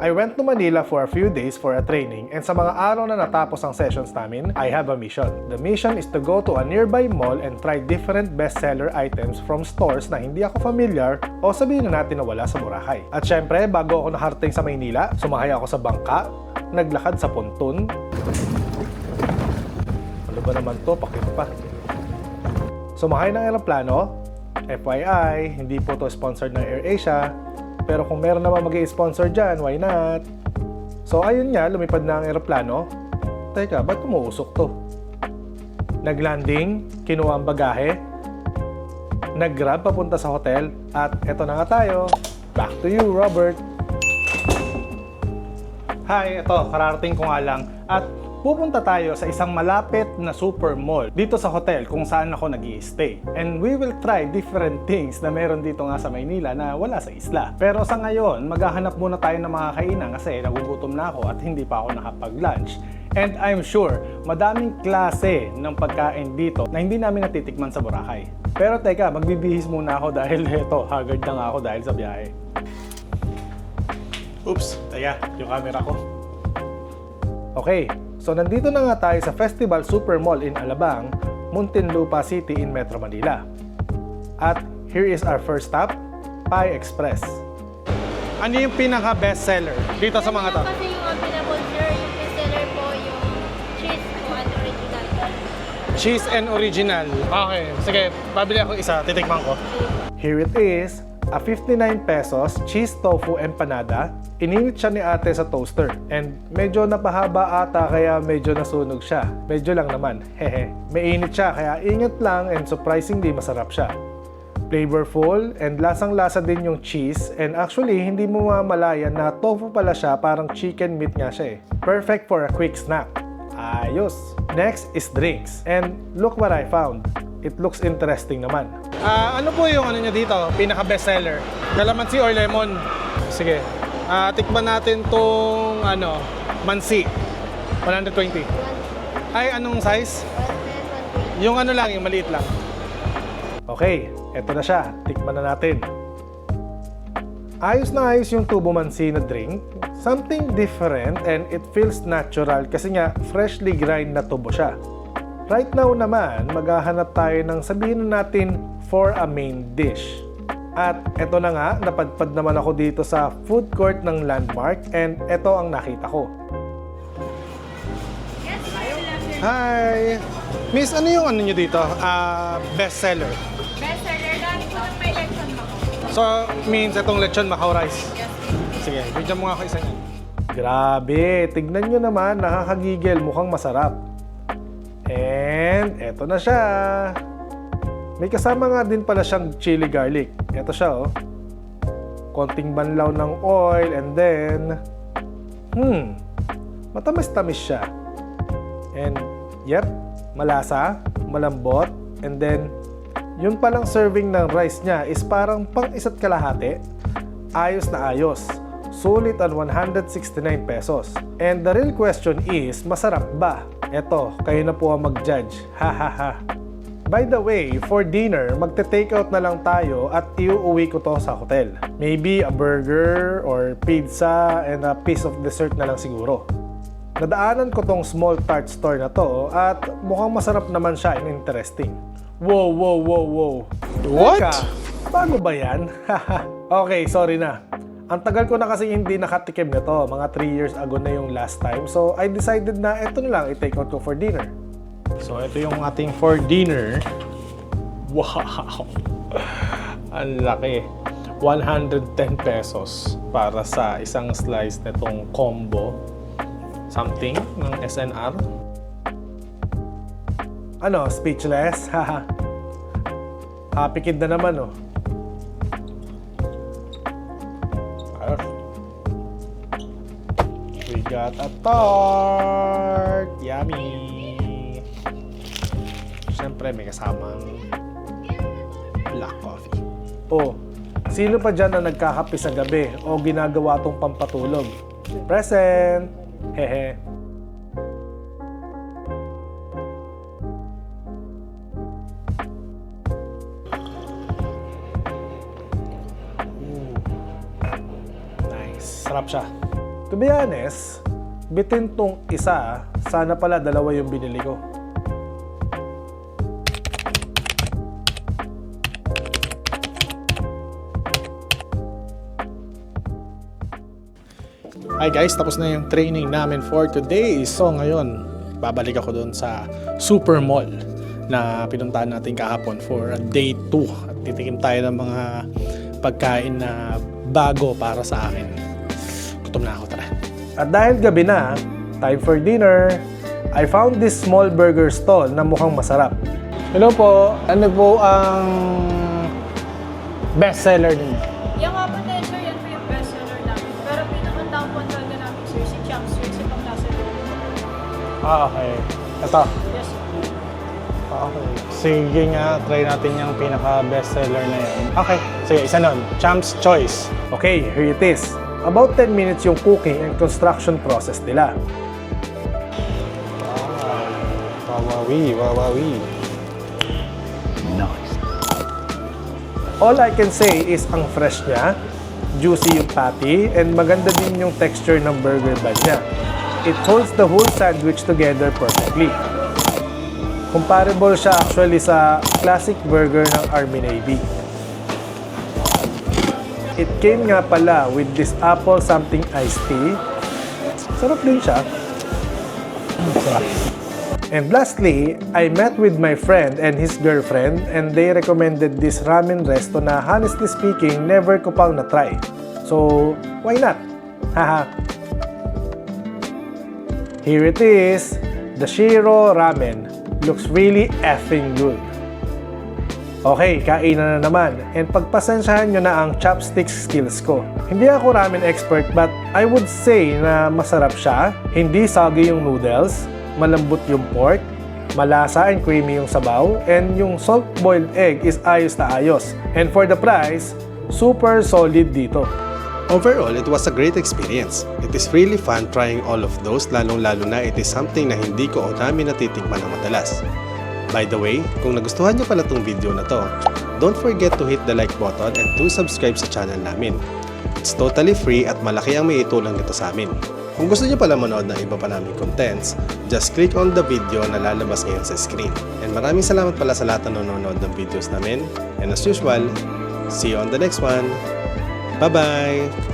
I went to Manila for a few days for a training, and sa mga araw na natapos ang sessions namin, I have a mission. The mission is to go to a nearby mall and try different bestseller items from stores na hindi ako familiar o sabihin na natin na wala sa Boracay. At syempre, bago ako nakarating sa Maynila, sumakay ako sa bangka, naglakad sa ponton. Ano ba naman to? Pakita pa. Sumakay ng eroplano. FYI, hindi po to sponsored ng AirAsia. Pero kung meron naman mag-i-sponsor dyan, why not? So ayun nga, lumipad na ang eroplano. Teka, ba't umuusok to? Naglanding, kinuha ang bagahe, nag-grab papunta sa hotel, at eto na nga tayo. Back to you, Robert. Hi, eto, kararating ko nga lang. At pupunta tayo sa isang malapit na super mall dito sa hotel kung saan ako nag-i-stay. And we will try different things na meron dito nga sa Maynila na wala sa isla. Pero sa ngayon, maghahanap muna tayo ng mga kainan kasi nagugutom na ako at hindi pa ako nakapag-lunch. And I'm sure, madaming klase ng pagkain dito na hindi namin natitikman sa Boracay. Pero teka, magbibihis muna ako dahil eto, haggard na nga ako dahil sa biyahe. Oops, teka, yung camera ko. Okay. So nandito na nga tayo sa Festival Super Mall in Alabang, Muntinlupa City in Metro Manila. At here is our first stop, Pie Express. Ano yung pinaka bestseller dito sa mga to? Kasi yung available sir, yung bestseller po yung cheese po and original. Cheese and original. Okay, sige, pabili ako isa, titikman ko. Here it is, a 59 pesos cheese tofu empanada. Ininit siya ni ate sa toaster. And medyo napahaba ata kaya medyo nasunog siya. Medyo lang naman, hehe. Mainit siya kaya ingat lang and surprisingly masarap siya. Flavorful and lasang-lasa din yung cheese. And actually, hindi mo mamalayan na tofu pala siya, parang chicken meat nga siya eh. Perfect for a quick snack. Ayos! Next is drinks. And look what I found. It looks interesting naman. Ano po yung ano niya dito? Pinaka bestseller? Calamansi or lemon? Sige. Tikman natin tong ano, mansi. 120. Ay, anong size? Yung ano lang, yung maliit lang. Okay, eto na siya. Tikman na natin. Ayos na ayos yung tubo mansi na drink. Something different and it feels natural kasi nga freshly grind na tubo siya. Right now naman, maghahanap tayo ng sabihin natin for a main dish. At eto na nga, napadpad naman ako dito sa food court ng Landmark and eto ang nakita ko. Hi! Miss, ano yung ano nyo dito? Bestseller. Bestseller, dami po ng may lechon mako. So, means itong lechon Macau rice. Sige, bigyan mo nga ako isa niyan. Grabe, tignan nyo naman, nakakagigil, mukhang masarap. And eto na siya. May kasama nga din pala siyang chili garlic. Ito siya oh. Konting banlaw ng oil and then matamis-tamis siya. And yep, malasa, malambot, and then yung palang serving ng rice niya is parang pang isa't kalahati. Ayos na ayos. Sulit on 169 pesos. And the real question is, masarap ba? Eto, kayo na po ang mag-judge. Ha ha ha. By the way, for dinner, magte-takeout na lang tayo at iuuwi ko to sa hotel. Maybe a burger or pizza and a piece of dessert na lang siguro. Nadaanan ko tong small tart store na to at mukhang masarap naman siya and interesting. Wow, wow, wow, wow. What? Teka, bago ba yan? Okay, sorry na. Ang tagal ko na kasi hindi nakatikim nito. Mga 3 years ago na yung last time. So, I decided na ito na lang i-take out ko for dinner. So, ito yung ating for dinner. Wow! Ang laki. 110 pesos para sa isang slice nitong combo. Something ng SNR. Ano, speechless? Happy kid na naman, oh. We got a tart! Yummy! Siyempre, may kasamang black coffee. Oh, sino pa dyan na nagkakape sa gabi o ginagawa tong pampatulog? Present! Hehe. Nice. Sarap siya. To be honest, bitin tong isa, sana pala dalawa yung binili ko. Hi guys, tapos na yung training namin for today. So ngayon, babalik ako doon sa Super Mall na pinuntahan natin kahapon for day 2. At titikim tayo ng mga pagkain na bago para sa akin. Gutom na ako, tara. At dahil gabi na, time for dinner, I found this small burger stall na mukhang masarap. Hello po, ano po ang best seller ninyo? Yung nga po tayo, sir, yan po yung best seller namin. Pero pinakatang po talaga namin, sir, si Champs, sir, sa pang-lasa Okay. Ito. Yes, sir. Okay. Sige nga, try natin yung pinaka-best seller na yan. Okay. Sige, isa nun. Champ's Choice. Okay, here it is. About 10 minutes yung cooking and construction process nila. Wawawi, wawawi. Nice. All I can say is ang fresh niya, juicy yung patty, and maganda din yung texture ng burger bun niya. It holds the whole sandwich together perfectly. Comparable siya actually sa classic burger ng Army Navy. It came nga pala with this apple something iced tea. Sarap din siya. Sarap. And lastly, I met with my friend and his girlfriend and they recommended this ramen resto na honestly speaking, never ko pang na-try. So, why not? Haha. Here it is, the Shiro Ramen. Looks really effing good. Okay, kainan na naman. And pagpasensyahan nyo na ang chopstick skills ko. Hindi ako ramen expert but I would say na masarap siya. Hindi soggy yung noodles, malambot yung pork, malasa and creamy yung sabaw, and yung salt-boiled egg is ayos na ayos. And for the price, super solid dito. Overall, it was a great experience. It is really fun trying all of those, lalong-lalo na it is something na hindi ko o namin natitikman ng madalas. By the way, kung nagustuhan niyo pala tong video na to, don't forget to hit the like button and to subscribe sa channel namin. It's totally free at malaki ang may itulong nito sa amin. Kung gusto niyo pala manood ng iba pa naming contents, just click on the video na lalabas ngayon sa screen. And maraming salamat pala sa lahat na nanonood ng videos namin. And as usual, see you on the next one. Bye-bye!